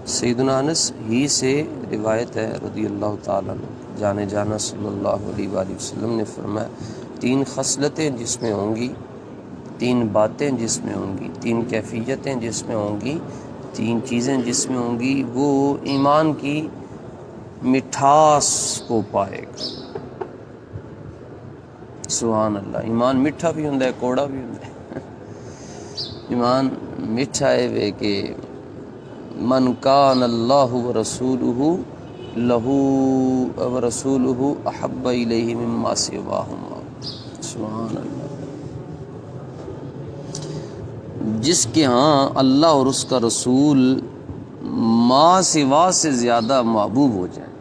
سیدنا انس ہی سے روایت ہے رضی اللہ تعالیٰ عنہ، جانے جانا صلی اللہ علیہ وآلہ وسلم نے فرمایا 3 خصلتیں جس میں ہوں گی، 3 باتیں جس میں ہوں گی، 3 کیفیتیں جس میں ہوں گی، 3 چیزیں جس میں ہوں گی، وہ ایمان کی مٹھاس کو پائے گا۔ سبحان اللہ، ایمان میٹھا بھی ہوندا ہے، کوڑا بھی ہوندا ہے۔ ایمان میٹھا ہے وے کہ من کان اللہ ورسولہ لہو ورسولہ احب الیہ مما سواہما۔ سبحان اللہ، جس کے ہاں اللہ اور اس کا رسول ما سوا سے زیادہ محبوب ہو جائے،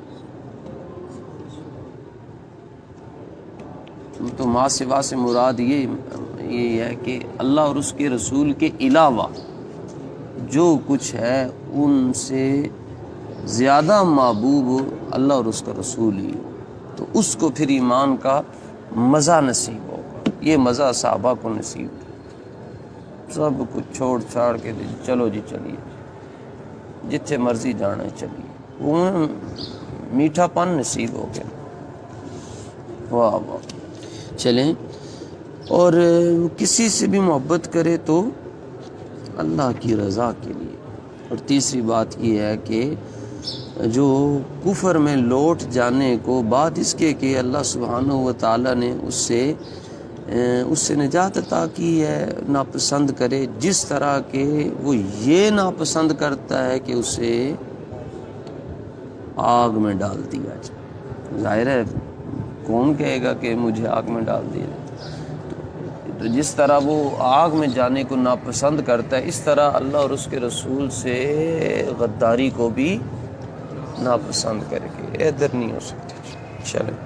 تو ما سوا سے مراد یہ ہے کہ اللہ اور اس کے رسول کے علاوہ جو کچھ ہے ان سے زیادہ محبوب اللہ اور اس کا رسول ہی، تو اس کو پھر ایمان کا مزہ نصیب ہوگا۔ یہ مزہ صحابہ کو نصیب ہے، سب کچھ چھوڑ چھاڑ کے چلو جی چلیے، جتھے مرضی جانا ہے چلیے، وہ میٹھا پن نصیب ہو گیا۔ واہ واہ، چلیں، اور کسی سے بھی محبت کرے تو اللہ کی رضا کے لیے۔ اور تیسری بات یہ ہے کہ جو کفر میں لوٹ جانے کو بعد اس کے کہ اللہ سبحانہ و تعالیٰ نے اس سے نجات عطا کی ہے، ناپسند کرے، جس طرح کہ وہ یہ ناپسند کرتا ہے کہ اسے آگ میں ڈال دیا جائے۔ ظاہر ہے کون کہے گا کہ مجھے آگ میں ڈال دیا جائے؟ تو جس طرح وہ آگ میں جانے کو ناپسند کرتا ہے، اس طرح اللہ اور اس کے رسول سے غداری کو بھی ناپسند کرے گی۔ ادھر نہیں ہو سکتی۔ چلیں۔